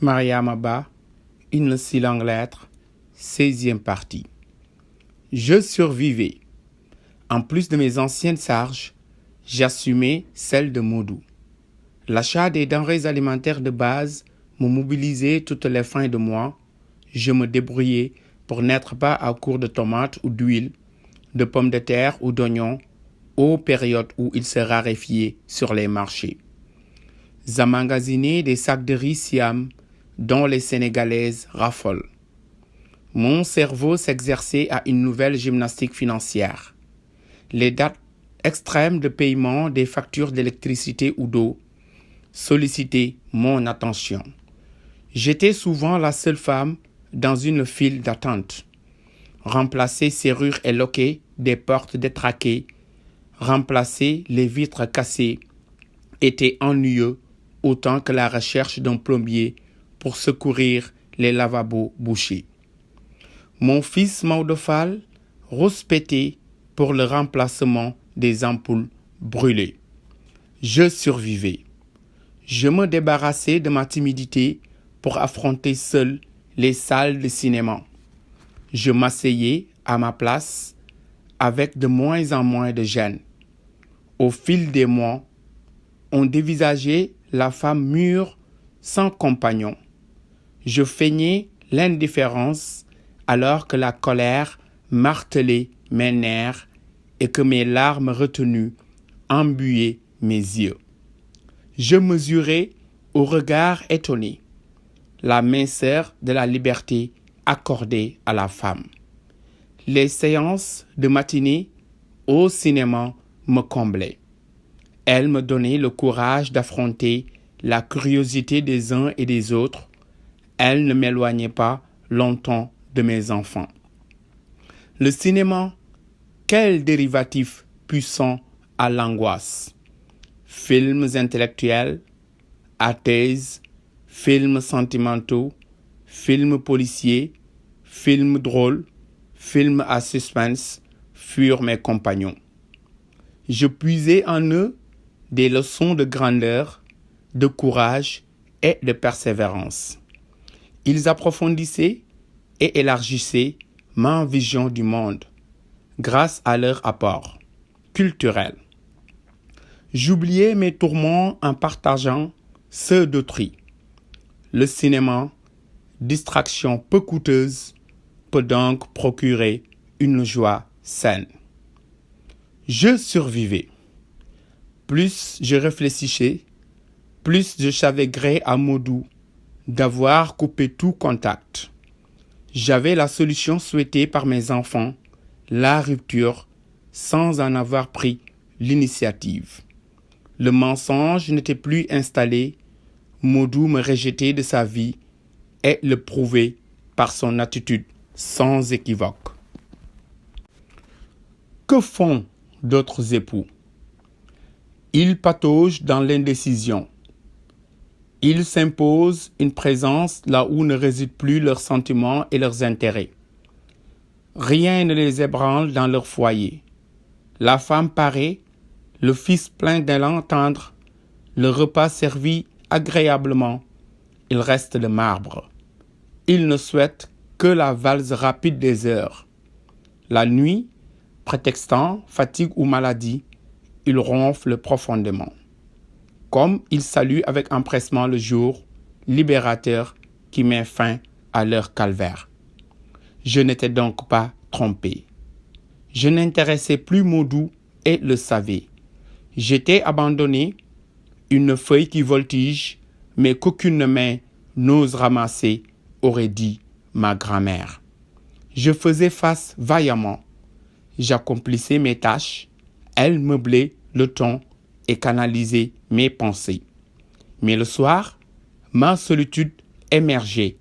Mariama Ba, Une si longue lettre, 16e partie. Je survivais. En plus de mes anciennes charges, j'assumais celles de Modou. L'achat des denrées alimentaires de base me mobilisait toutes les fins de mois. Je me débrouillais pour n'être pas à court de tomates ou d'huile, de pommes de terre ou d'oignons, aux périodes où ils se raréfiaient sur les marchés. J'emmagasinais des sacs de riz Siam dont les Sénégalaises raffolent. Mon cerveau s'exerçait à une nouvelle gymnastique financière. Les dates extrêmes de paiement des factures d'électricité ou d'eau sollicitaient mon attention. J'étais souvent la seule femme dans une file d'attente. Remplacer serrures et loquets des portes détraquées, remplacer les vitres cassées était ennuyeux autant que la recherche d'un plombier pour secourir les lavabos bouchés. Mon fils Maodo Fall rouspétait pour le remplacement des ampoules brûlées. Je survivais. Je me débarrassais de ma timidité pour affronter seul les salles de cinéma. Je m'asseyais à ma place avec de moins en moins de gêne. Au fil des mois, on dévisageait la femme mûre sans compagnon. Je feignais l'indifférence alors que la colère martelait mes nerfs et que mes larmes retenues embuaient mes yeux. Je mesurais au regard étonné la minceur de la liberté accordée à la femme. Les séances de matinée au cinéma me comblaient. Elles me donnaient le courage d'affronter la curiosité des uns et des autres. Elles ne m'éloignaient pas longtemps de mes enfants. Le cinéma, quel dérivatif puissant à l'angoisse. Films intellectuels, athèses, films sentimentaux, films policiers, films drôles, films à suspense furent mes compagnons. Je puisais en eux des leçons de grandeur, de courage et de persévérance. Ils approfondissaient et élargissaient ma vision du monde grâce à leur apport culturel. J'oubliais mes tourments en partageant ceux d'autrui. Le cinéma, distraction peu coûteuse, peut donc procurer une joie saine. Je survivais. Plus je réfléchissais, plus je savais gré à Modou d'avoir coupé tout contact. J'avais la solution souhaitée par mes enfants, la rupture, sans en avoir pris l'initiative. Le mensonge n'était plus installé, Modou me rejetait de sa vie et le prouvait par son attitude sans équivoque. Que font d'autres époux? Ils pataugent dans l'indécision. Ils s'imposent une présence là où ne résident plus leurs sentiments et leurs intérêts. Rien ne les ébranle dans leur foyer. La femme paraît, le fils plein d'élan tendre, le repas servi agréablement, il reste de marbre. Ils ne souhaitent que la valse rapide des heures. La nuit, prétextant fatigue ou maladie, ils ronflent profondément. Comme ils saluent avec empressement le jour libérateur qui met fin à leur calvaire. Je n'étais donc pas trompé. Je n'intéressais plus Modou et le savais. J'étais abandonné, une feuille qui voltige, mais qu'aucune main n'ose ramasser, aurait dit ma grand-mère. Je faisais face vaillamment. J'accomplissais mes tâches. Elle meublait le ton et canalisait mes pensées. Mais le soir, ma solitude émergeait,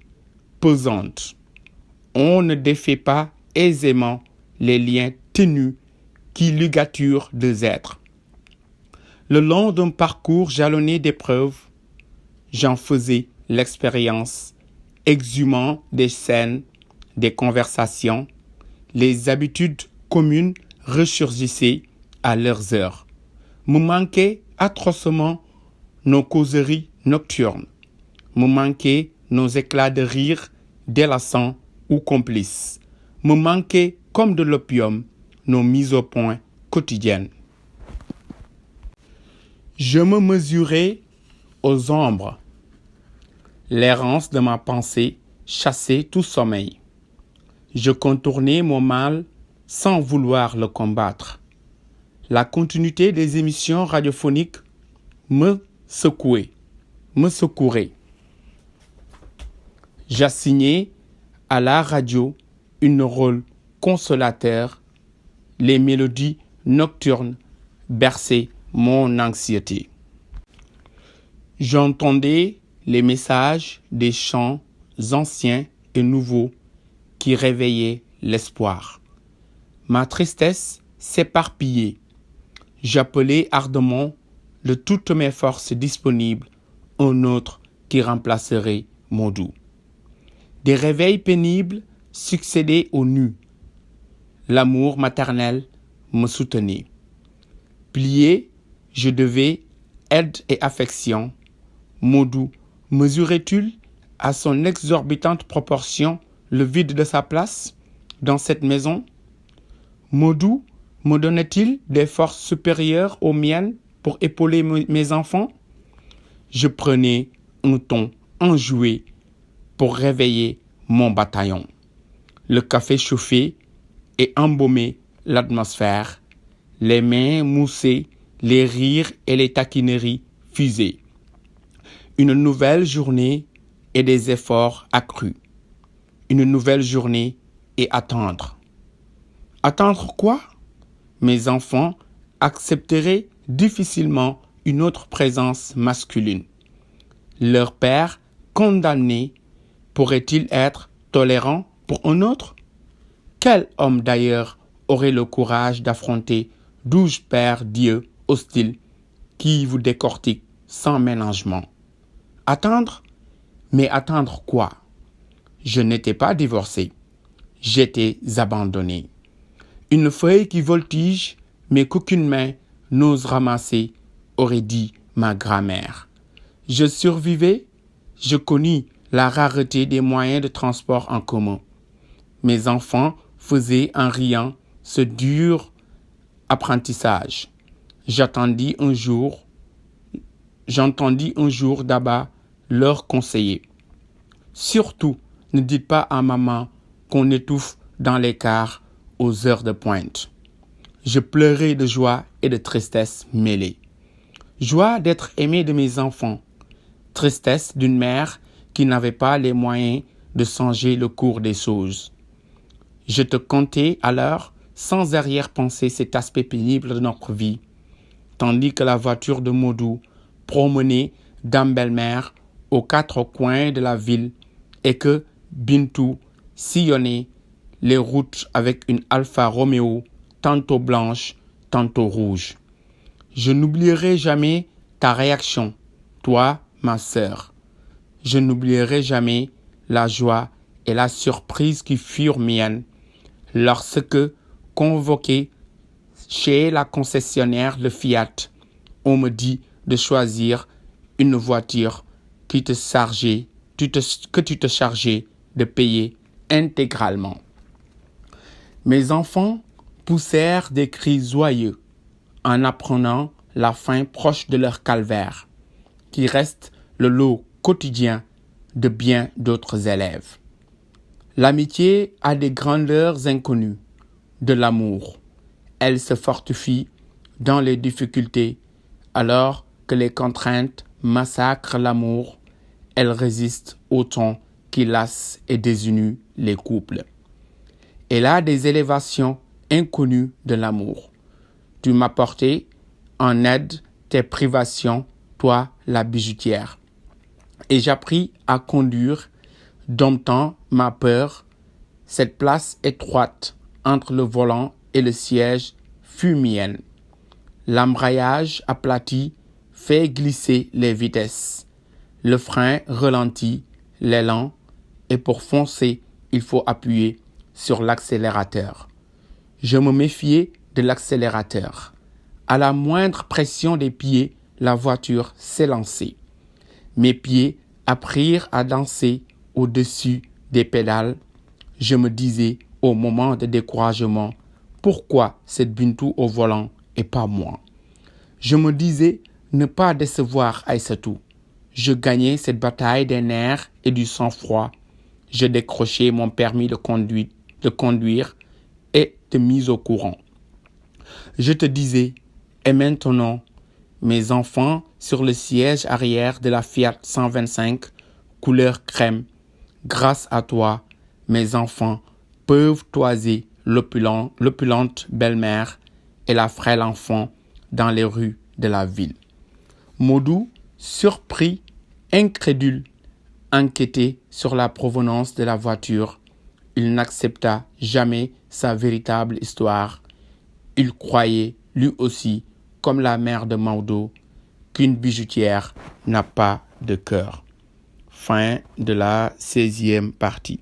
pesante. On ne défait pas aisément les liens ténus qui ligaturent deux êtres. Le long d'un parcours jalonné d'épreuves, j'en faisais l'expérience, exhumant des scènes, des conversations, les habitudes communes ressurgissaient à leurs heures. Me manquaient atrocement nos causeries nocturnes. Me manquaient nos éclats de rire délassants ou complices, me manquaient comme de l'opium nos mises au point quotidiennes. Je me mesurais aux ombres. L'errance de ma pensée chassait tout sommeil. Je contournais mon mal sans vouloir le combattre. La continuité des émissions radiophoniques me secourait. J'assignais à la radio un rôle consolateur. Les mélodies nocturnes berçaient mon anxiété. J'entendais les messages des chants anciens et nouveaux qui réveillaient l'espoir. Ma tristesse s'éparpillait. J'appelais ardemment de toutes mes forces disponibles un autre qui remplacerait Modou. Des réveils pénibles succédaient aux nues. L'amour maternel me soutenait. Plié, je devais aide et affection. Modou mesurait-il à son exorbitante proportion le vide de sa place dans cette maison? Modou me donnait-il des forces supérieures aux miennes pour épauler mes enfants? Je prenais un ton enjoué pour réveiller mon bataillon. Le café chauffait et embaumait l'atmosphère. Les mains moussaient, les rires et les taquineries fusaient. Une nouvelle journée et des efforts accrus. Une nouvelle journée et attendre. Attendre quoi? Mes enfants accepteraient difficilement une autre présence masculine. Leur père, condamné, pourrait-il être tolérant pour un autre? Quel homme d'ailleurs aurait le courage d'affronter 12 pères Dieu hostiles qui vous décortiquent sans ménagement? Attendre? Mais attendre quoi? Je n'étais pas divorcé. J'étais abandonné. Une feuille qui voltige, mais qu'aucune main n'ose ramasser, aurait dit ma grand-mère. Je survivais, je connus la rareté des moyens de transport en commun. Mes enfants faisaient en riant ce dur apprentissage. J'entendis un jour d'abord leur conseiller. Surtout, ne dites pas à maman qu'on étouffe dans les cars aux heures de pointe. Je pleurais de joie et de tristesse mêlées. Joie d'être aimé de mes enfants, tristesse d'une mère qui n'avait pas les moyens de changer le cours des choses. Je te contais alors sans arrière-pensée cet aspect pénible de notre vie, tandis que la voiture de Modou promenait Dame Belle-Mère aux quatre coins de la ville et que Bintou sillonnait les routes avec une Alfa Romeo, tantôt blanche, tantôt rouge. Je n'oublierai jamais ta réaction, toi, ma sœur. Je n'oublierai jamais la joie et la surprise qui furent miennes lorsque, convoqué chez la concessionnaire de Fiat, on me dit de choisir une voiture que tu te chargeais de payer intégralement. Mes enfants poussèrent des cris joyeux en apprenant la fin proche de leur calvaire, qui reste le lot quotidien de bien d'autres élèves. L'amitié a des grandeurs inconnues de l'amour. Elle se fortifie dans les difficultés, alors que les contraintes massacrent l'amour. Elle résiste au temps qui lasse et désunit les couples. Elle a des élévations inconnues de l'amour. Tu m'as porté en aide tes privations, toi la bijoutière. Et j'appris à conduire, domptant ma peur. Cette place étroite entre le volant et le siège fut mienne. L'embrayage aplati fait glisser les vitesses. Le frein ralentit l'élan et pour foncer, il faut appuyer sur l'accélérateur. Je me méfiais de l'accélérateur. À la moindre pression des pieds, la voiture s'élançait. Mes pieds apprirent à danser au-dessus des pédales. Je me disais au moment de découragement, pourquoi cette Bintou au volant et pas moi? Je me disais ne pas décevoir Aïssatou. Je gagnais cette bataille des nerfs et du sang-froid. Je décrochais mon permis de conduire et de mise au courant. Je te disais, et maintenant, mes enfants sur le siège arrière de la Fiat 125, couleur crème, grâce à toi, mes enfants peuvent toiser l'opulente belle-mère et la frêle enfant dans les rues de la ville. Modou, surpris, incrédule, inquiété sur la provenance de la voiture, il n'accepta jamais sa véritable histoire. Il croyait, lui aussi, comme la mère de Maodo, qu'une bijoutière n'a pas de cœur. Fin de la 16e partie.